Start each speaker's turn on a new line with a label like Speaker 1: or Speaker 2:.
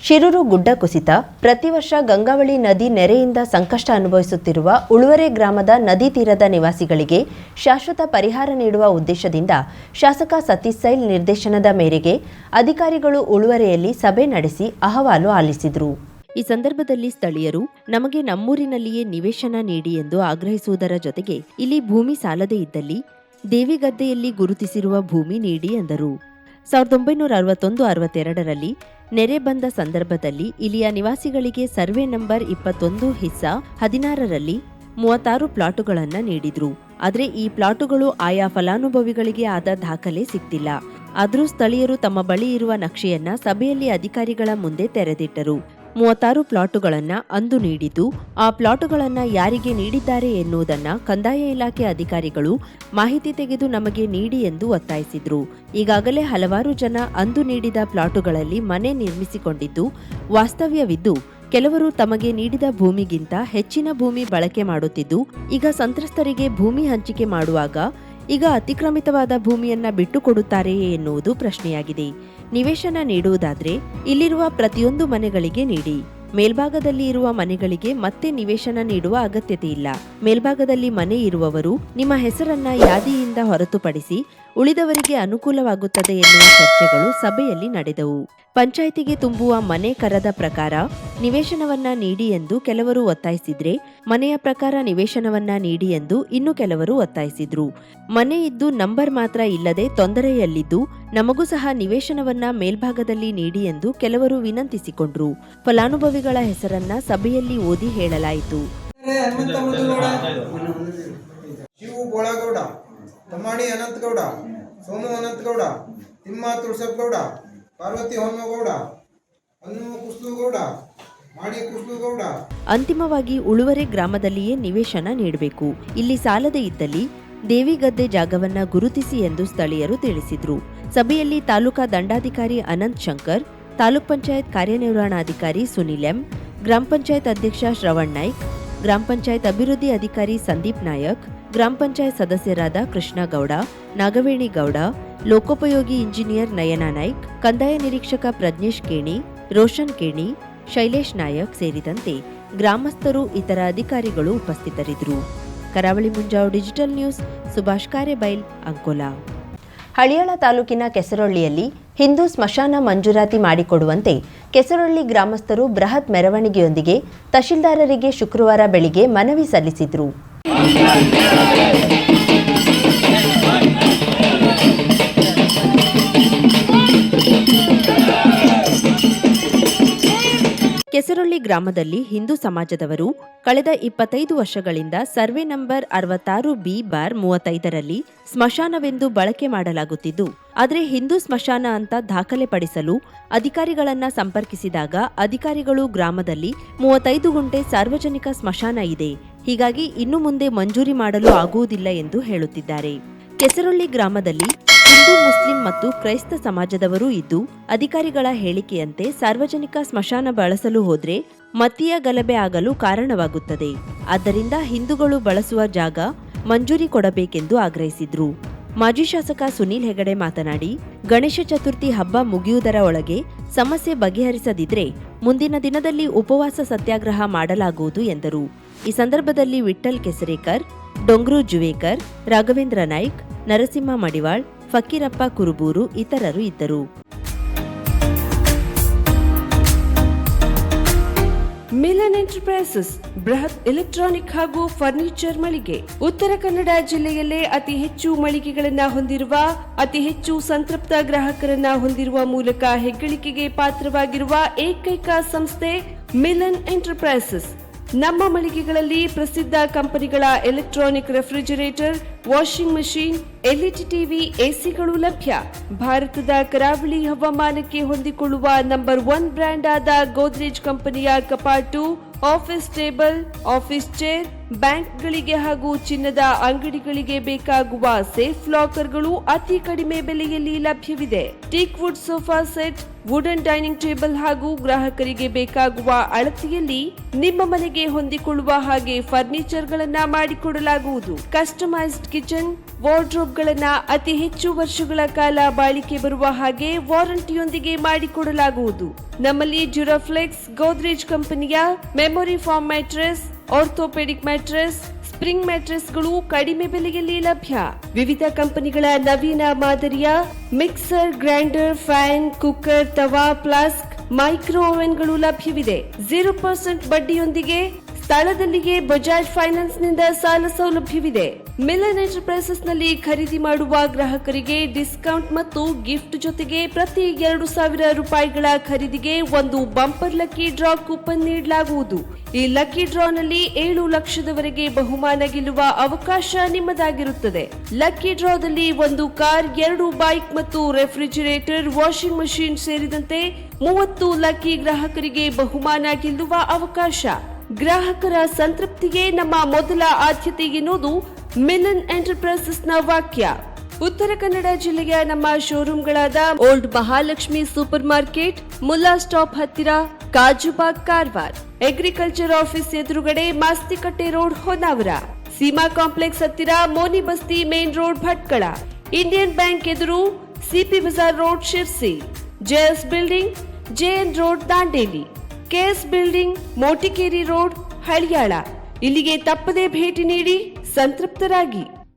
Speaker 1: ಶಿರೂರು ಗುಡ್ಡ ಕುಸಿತ. ಪ್ರತಿ ವರ್ಷ ಗಂಗಾವಳಿ ನದಿ ನೆರೆಯಿಂದ ಸಂಕಷ್ಟ ಅನುಭವಿಸುತ್ತಿರುವ ಉಳುವರೆ ಗ್ರಾಮದ ನದಿ ತೀರದ ನಿವಾಸಿಗಳಿಗೆ ಶಾಶ್ವತ ಪರಿಹಾರ ನೀಡುವ ಉದ್ದೇಶದಿಂದ ಶಾಸಕ ಸತೀಶ್ ಸೈಲ್ ನಿರ್ದೇಶನದ ಮೇರೆಗೆ ಅಧಿಕಾರಿಗಳು ಉಳುವರೆಯಲ್ಲಿ ಸಭೆ ನಡೆಸಿ ಅಹವಾಲು ಆಲಿಸಿದರು. ಈ ಸಂದರ್ಭದಲ್ಲಿ ಸ್ಥಳೀಯರು ನಮಗೆ ನಮ್ಮೂರಿನಲ್ಲಿಯೇ ನಿವೇಶನ ನೀಡಿ ಎಂದು ಆಗ್ರಹಿಸುವುದರ ಜೊತೆಗೆ ಇಲ್ಲಿ ಭೂಮಿ ಸಾಲದೇ ಇದ್ದಲ್ಲಿ ದೇವಿಗದ್ದೆಯಲ್ಲಿ ಗುರುತಿಸಿರುವ ಭೂಮಿ ನೀಡಿ ಎಂದರು. 1961-62ರಲ್ಲಿ ನೆರೆ ಬಂದ ಸಂದರ್ಭದಲ್ಲಿ ಇಲ್ಲಿಯ ನಿವಾಸಿಗಳಿಗೆ ಸರ್ವೆ ನಂಬರ್ 21 ಹಿಸ್ಸಾ 16ರಲ್ಲಿ 36 ಪ್ಲಾಟುಗಳನ್ನು ನೀಡಿದ್ರು. ಆದರೆ ಈ ಪ್ಲಾಟುಗಳು ಆಯಾ ಫಲಾನುಭವಿಗಳಿಗೆ ಆದ ದಾಖಲೆ ಸಿಕ್ತಿಲ್ಲ. ಆದರೂ ಸ್ಥಳೀಯರು ತಮ್ಮ ಬಳಿ ಇರುವ ನಕ್ಷೆಯನ್ನ ಸಭೆಯಲ್ಲಿ ಅಧಿಕಾರಿಗಳ ಮುಂದೆ ತೆರೆದಿಟ್ಟರು. 36 ಪ್ಲಾಟುಗಳನ್ನು ಅಂದು ನೀಡಿದ್ದು, ಆ ಪ್ಲಾಟುಗಳನ್ನು ಯಾರಿಗೆ ನೀಡಿದ್ದಾರೆ ಎನ್ನುವುದನ್ನು ಕಂದಾಯ ಇಲಾಖೆ ಅಧಿಕಾರಿಗಳು ಮಾಹಿತಿ ತೆಗೆದು ನಮಗೆ ನೀಡಿ ಎಂದು ಒತ್ತಾಯಿಸಿದ್ರು. ಈಗಾಗಲೇ ಹಲವಾರು ಜನ ಅಂದು ನೀಡಿದ ಪ್ಲಾಟುಗಳಲ್ಲಿ ಮನೆ ನಿರ್ಮಿಸಿಕೊಂಡಿದ್ದು ವಾಸ್ತವ್ಯವಿದ್ದು, ಕೆಲವರು ತಮಗೆ ನೀಡಿದ ಭೂಮಿಗಿಂತ ಹೆಚ್ಚಿನ ಭೂಮಿ ಬಳಕೆ ಮಾಡುತ್ತಿದ್ದು, ಈಗ ಸಂತ್ರಸ್ತರಿಗೆ ಭೂಮಿ ಹಂಚಿಕೆ ಮಾಡುವಾಗ ಈಗ ಅತಿಕ್ರಮಿತವಾದ ಭೂಮಿಯನ್ನ ಬಿಟ್ಟುಕೊಡುತ್ತಾರೆಯೇ ಎನ್ನುವುದು ಪ್ರಶ್ನೆಯಾಗಿದೆ. ನಿವೇಶನ ನೀಡುವುದಾದ್ರೆ ಇಲ್ಲಿರುವ ಪ್ರತಿಯೊಂದು ಮನೆಗಳಿಗೆ ನೀಡಿ. ಮೇಲ್ಭಾಗದಲ್ಲಿ ಇರುವ ಮನೆಗಳಿಗೆ ಮತ್ತೆ ನಿವೇಶನ ನೀಡುವ ಅಗತ್ಯತೆ ಇಲ್ಲ. ಮೇಲ್ಭಾಗದಲ್ಲಿ ಮನೆ ಇರುವವರು ನಿಮ್ಮ ಹೆಸರನ್ನ ಯಾದಿಯಿಂದ ಹೊರತುಪಡಿಸಿ ಉಳಿದವರಿಗೆ ಅನುಕೂಲವಾಗುತ್ತದೆ ಎನ್ನುವ ಚರ್ಚೆಗಳು ಸಭೆಯಲ್ಲಿ ನಡೆದವು. ಪಂಚಾಯಿತಿಗೆ ತುಂಬುವ ಮನೆ ಕರದ ಪ್ರಕಾರ ನಿವೇಶನವನ್ನ ನೀಡಿ ಎಂದು ಕೆಲವರು ಒತ್ತಾಯಿಸಿದ್ರೆ, ಮನೆಯ ಪ್ರಕಾರ ನಿವೇಶನವನ್ನ ನೀಡಿ ಎಂದು ಇನ್ನು ಕೆಲವರು ಒತ್ತಾಯಿಸಿದ್ರು. ಮನೆ ಇದ್ದು ನಂಬರ್ ಮಾತ್ರ ಇಲ್ಲದೆ ತೊಂದರೆಯಲ್ಲಿದ್ದು ನಮಗೂ ಸಹ ನಿವೇಶನವನ್ನ ಮೇಲ್ಭಾಗದಲ್ಲಿ ನೀಡಿ ಎಂದು ಕೆಲವರು ವಿನಂತಿಸಿಕೊಂಡ್ರು. ಫಲಾನುಭವಿಗಳ ಹೆಸರನ್ನ ಸಭೆಯಲ್ಲಿ ಓದಿ ಹೇಳಲಾಯಿತು.
Speaker 2: ತಮ್ಮಾಡಿ ಅನಂತಗೌಡ, ಸೋಮು ಅನಂತಗೌಡ, ತಿಮ್ಮ ತುಳಸಪ್ಪಗೌಡ, ಪಾರ್ವತಿ ಹೊನ್ನಗೌಡ, ಅನ್ನು ಕುಸ್ಲುಗೌಡ, ಮಾಡಿ ಕುಸ್ಲುಗೌಡ.
Speaker 1: ಅಂತಿಮವಾಗಿ ಉಳುವರೆ ಗ್ರಾಮದಲ್ಲಿಯೇ ನಿವೇಶನ ನೀಡಬೇಕು. ಇಲ್ಲಿ ಸಾಲದೇ ಇದ್ದಲ್ಲಿ ದೇವಿಗದ್ದೆ ಜಾಗವನ್ನ ಗುರುತಿಸಿ ಎಂದು ಸ್ಥಳೀಯರು ತಿಳಿಸಿದ್ರು. ಸಭೆಯಲ್ಲಿ ತಾಲೂಕಾ ದಂಡಾಧಿಕಾರಿ ಅನಂತ್ ಶಂಕರ್, ತಾಲೂಕ್ ಪಂಚಾಯತ್ ಕಾರ್ಯನಿರ್ವಹಣಾಧಿಕಾರಿ ಸುನಿಲ್ ಎಂ, ಗ್ರಾಮ ಪಂಚಾಯತ್ ಅಧ್ಯಕ್ಷ ಶ್ರವಣ್ ನಾಯ್ಕ್, ಗ್ರಾಮ ಪಂಚಾಯತ್ ಅಭಿವೃದ್ಧಿ ಅಧಿಕಾರಿ ಸಂದೀಪ್ ನಾಯಕ್, ಗ್ರಾಮ ಪಂಚಾಯತ್ ಸದಸ್ಯರಾದ ಕೃಷ್ಣಗೌಡ, ನಾಗವೇಣಿ ಗೌಡ, ಲೋಕೋಪಯೋಗಿ ಇಂಜಿನಿಯರ್ ನಯನ ನಾಯ್ಕ್, ಕಂದಾಯ ನಿರೀಕ್ಷಕ ಪ್ರಜ್ನೇಶ್ ಕೇಣಿ, ರೋಷನ್ ಕೇಣಿ, ಶೈಲೇಶ್ ನಾಯಕ್ ಸೇರಿದಂತೆ ಗ್ರಾಮಸ್ಥರು, ಇತರ ಅಧಿಕಾರಿಗಳು ಉಪಸ್ಥಿತರಿದ್ದರು. ಕರಾವಳಿ ಮುಂಜಾವು ಡಿಜಿಟಲ್ ನ್ಯೂಸ್, ಸುಭಾಷ್ ಕಾರೆಬೈಲ್, ಅಂಕೋಲಾ. ಹಳಿಯಾಳ ತಾಲೂಕಿನ ಕೆಸರೊಳ್ಳಿಯಲ್ಲಿ ಹಿಂದೂ ಸ್ಮಶಾನ ಮಂಜೂರಾತಿ ಮಾಡಿಕೊಡುವಂತೆ ಕೆಸರೊಳ್ಳಿ ಗ್ರಾಮಸ್ಥರು ಬೃಹತ್ ಮೆರವಣಿಗೆಯೊಂದಿಗೆ ತಹಶೀಲ್ದಾರರಿಗೆ ಶುಕ್ರವಾರ ಬೆಳಿಗ್ಗೆ ಮನವಿ ಸಲ್ಲಿಸಿದರು. ಕೆಸರೊಳ್ಳಿ ಗ್ರಾಮದಲ್ಲಿ ಹಿಂದೂ ಸಮಾಜದವರು ಕಳೆದ 25 ವರ್ಷಗಳಿಂದ ಸರ್ವೆ ನಂಬರ್ 66B/35ರಲ್ಲಿ ಸ್ಮಶಾನವೆಂದು ಬಳಕೆ ಮಾಡಲಾಗುತ್ತಿದ್ದು, ಆದರೆ ಹಿಂದೂ ಸ್ಮಶಾನ ಅಂತ ದಾಖಲೆ ಪಡಿಸಲು ಅಧಿಕಾರಿಗಳನ್ನ ಸಂಪರ್ಕಿಸಿದಾಗ ಅಧಿಕಾರಿಗಳು ಗ್ರಾಮದಲ್ಲಿ 35 ಗುಂಟೆ ಸಾರ್ವಜನಿಕ ಸ್ಮಶಾನ ಇದೆ, ಹೀಗಾಗಿ ಇನ್ನು ಮುಂದೆ ಮಂಜೂರಿ ಮಾಡಲು ಆಗುವುದಿಲ್ಲ ಎಂದು ಹೇಳುತ್ತಿದ್ದಾರೆ. ಕೆಸರೊಳ್ಳಿ ಗ್ರಾಮದಲ್ಲಿ ಹಿಂದೂ, ಮುಸ್ಲಿಂ ಮತ್ತು ಕ್ರೈಸ್ತ ಸಮಾಜದವರೂ ಇದ್ದು, ಅಧಿಕಾರಿಗಳ ಹೇಳಿಕೆಯಂತೆ ಸಾರ್ವಜನಿಕ ಸ್ಮಶಾನ ಬಳಸಲು ಹೋದ್ರೆ ಮತೀಯ ಗಲಭೆ ಆಗಲು ಕಾರಣವಾಗುತ್ತದೆ. ಆದ್ದರಿಂದ ಹಿಂದೂಗಳು ಬಳಸುವ ಜಾಗ ಮಂಜೂರಿ ಕೊಡಬೇಕೆಂದು ಆಗ್ರಹಿಸಿದ್ರು. ಮಾಜಿ ಶಾಸಕ ಸುನೀಲ್ ಹೆಗಡೆ ಮಾತನಾಡಿ, ಗಣೇಶ ಚತುರ್ಥಿ ಹಬ್ಬ ಮುಗಿಯುವುದರ ಒಳಗೆ ಸಮಸ್ಯೆ ಬಗೆಹರಿಸದಿದ್ರೆ ಮುಂದಿನ ದಿನದಲ್ಲಿ ಉಪವಾಸ ಸತ್ಯಾಗ್ರಹ ಮಾಡಲಾಗುವುದು ಎಂದರು. ಈ ಸಂದರ್ಭದಲ್ಲಿ ವಿಠ್ಠಲ್ ಕೆಸರೇಕರ್, ಡೊಂಗ್ರು ಜುವೇಕರ್, ರಾಘವೇಂದ್ರ ನಾಯ್ಕ್, ನರಸಿಂಹ ಮಡಿವಾಳ್, ಫಕೀರಪ್ಪ ಕುರುಬೂರು ಇತರರು ಇದ್ದರು.
Speaker 3: ಮಿಲನ್ ಎಂಟರ್ಪ್ರೈಸಸ್ ಬೃಹತ್ ಎಲೆಕ್ಟ್ರಾನಿಕ್ ಹಾಗೂ ಫರ್ನಿಚರ್ ಮಳಿಗೆ. ಉತ್ತರ ಕನ್ನಡ ಜಿಲ್ಲೆಯಲ್ಲೇ ಅತಿ ಹೆಚ್ಚು ಮಳಿಗೆಗಳನ್ನು ಹೊಂದಿರುವ, ಅತಿ ಹೆಚ್ಚು ಸಂತೃಪ್ತ ಗ್ರಾಹಕರನ್ನ ಹೊಂದಿರುವ ಮೂಲಕ ಹೆಗ್ಗಳಿಕೆಗೆ ಪಾತ್ರವಾಗಿರುವ ಏಕೈಕ ಸಂಸ್ಥೆ ಮಿಲನ್ ಎಂಟರ್ಪ್ರೈಸಸ್. ನಮ್ಮ ಮಳಿಗೆಗಳಲ್ಲಿ ಪ್ರಸಿದ್ಧ ಕಂಪನಿಗಳ electronic refrigerator, washing machine, LED TV, ಎಸಿಗಳು ಲಭ್ಯ. ಭಾರತದ ಕರಾವಳಿ ಹವಾಮಾನಕ್ಕೆ ಹೊಂದಿಕೊಳ್ಳುವ ನಂಬರ್ 1 ಬ್ರ್ಯಾಂಡ್ ಆದ ಗೋದ್ರೇಜ್ ಕಂಪನಿಯ ಕಪಾಟು, ಆಫೀಸ್ ಟೇಬಲ್, ಆಫೀಸ್ ಚೇರ್, ಬ್ಯಾಂಕ್ಗಳಿಗೆ ಹಾಗೂ ಚಿನ್ನದ ಅಂಗಡಿಗಳಿಗೆ ಬೇಕಾಗುವ ಸೇಫ್ ಲಾಕರ್ಗಳು ಅತಿ ಕಡಿಮೆ ಬೆಲೆಯಲ್ಲಿ ಲಭ್ಯವಿದೆ. Teak wood sofa set, wooden dining table ಹಾಗೂ ಗ್ರಾಹಕರಿಗೆ ಬೇಕಾಗುವ ಅಳತೆಯಲ್ಲಿ ನಿಮ್ಮ ಮನೆಗೆ ಹೊಂದಿಕೊಳ್ಳುವ ಹಾಗೆ ಫರ್ನಿಚರ್ಗಳನ್ನ ಮಾಡಿಕೊಡಲಾಗುವುದು. ಕಸ್ಟಮೈಸ್ಡ್ ಕಿಚನ್, ವಾರ್ಡ್ರೋಬ್ಗಳನ್ನ ಅತಿ ಹೆಚ್ಚು ವರ್ಷಗಳ ಕಾಲ ಬಾಳಿಕೆ ಬರುವ ಹಾಗೆ ವಾರಂಟಿಯೊಂದಿಗೆ ಮಾಡಿಕೊಡಲಾಗುವುದು. ನಮ್ಮಲ್ಲಿ ಡ್ಯೂರಾಫ್ಲೆಕ್ಸ್, ಗೋದ್ರೇಜ್ ಕಂಪನಿಯ memory foam mattress, orthopedic mattress, spring ಮ್ಯಾಟ್ರೆಸ್ಗಳು ಕಡಿಮೆ ಬೆಲೆಯಲ್ಲಿ ಲಭ್ಯ. ವಿವಿಧ ಕಂಪನಿಗಳ ನವೀನ ಮಾದರಿಯ mixer, grinder, fan, cooker, tawa, flask, micro ಓವೆನ್ಗಳು ಲಭ್ಯವಿದೆ. 0% ಬಡ್ಡಿಯೊಂದಿಗೆ ಸ್ಥಳದಲ್ಲಿಯೇ ಬಜಾಜ್ ಫೈನಾನ್ಸ್ ನಿಂದ ಸಾಲ ಸೌಲಭ್ಯವಿದೆ. ಮಿಲನ್ ಎಂಟರ್ಪ್ರೈಸಸ್ ನಲ್ಲಿ ಖರೀದಿ ಮಾಡುವ ಗ್ರಾಹಕರಿಗೆ ಡಿಸ್ಕೌಂಟ್ ಮತ್ತು ಗಿಫ್ಟ್ ಜೊತೆಗೆ ಪ್ರತಿ 2,000 ರೂಪಾಯಿಗಳ ಖರೀದಿಗೆ ಒಂದು ಬಂಪರ್ ಲಕ್ಕಿ ಡ್ರಾ ಕೂಪನ್ ನೀಡಲಾಗುವುದು. ಈ ಲಕ್ಕಿ ಡ್ರಾನಲ್ಲಿ 7 ಲಕ್ಷದವರೆಗೆ ಬಹುಮಾನ ಗೆಲ್ಲುವ ಅವಕಾಶ ನಿಮ್ಮದಾಗಿರುತ್ತದೆ. ಲಕ್ಕಿ ಡ್ರಾದಲ್ಲಿ 1 ಕಾರ್, 2 ಬೈಕ್ ಮತ್ತು ರೆಫ್ರಿಜಿರೇಟರ್, ವಾಷಿಂಗ್ ಮಷಿನ್ ಸೇರಿದಂತೆ 30 ಲಕ್ಕಿ ಗ್ರಾಹಕರಿಗೆ ಬಹುಮಾನ ಗೆಲ್ಲುವ ಅವಕಾಶ. ಗ್ರಾಹಕರ ಸಂತೃಪ್ತಿಗೆ ನಮ್ಮ ಮೊದಲ ಆದ್ಯತೆ ಎನ್ನುವುದು ಮಿಲನ್ ಎಂಟರ್ಪ್ರೈಸಸ್ ನ ವಾಕ್ಯ. ಉತ್ತರ ಕನ್ನಡ ಜಿಲ್ಲೆಯ ನಮ್ಮ ಶೋರೂಮ್ಗಳಾದ old Mahalakshmi super market, Mulla stop ಹತ್ತಿರ, ಕಾಜುಬಾಗ್, ಕಾರವಾರ, ಅಗ್ರಿಕಲ್ಚರ್ ಆಫೀಸ್ ಎದುರುಗಡೆ, ಮಾಸ್ತಿಕಟ್ಟೆ ರೋಡ್, ಹೊನ್ನಾವರ, ಸೀಮಾ ಕಾಂಪ್ಲೆಕ್ಸ್ ಹತ್ತಿರ, Moni Basti main road, Bhatkal, Indian bank ಎದುರು, CP Bazar road, Sirsi, JS building, JN road, Dandeli, KS building, Motikeri road, Haliyal. ಇಲ್ಲಿಗೆ ತಪ್ಪದೇ ಭೇಟಿ ನೀಡಿ ಸಂತೃಪ್ತರಾಗಿ.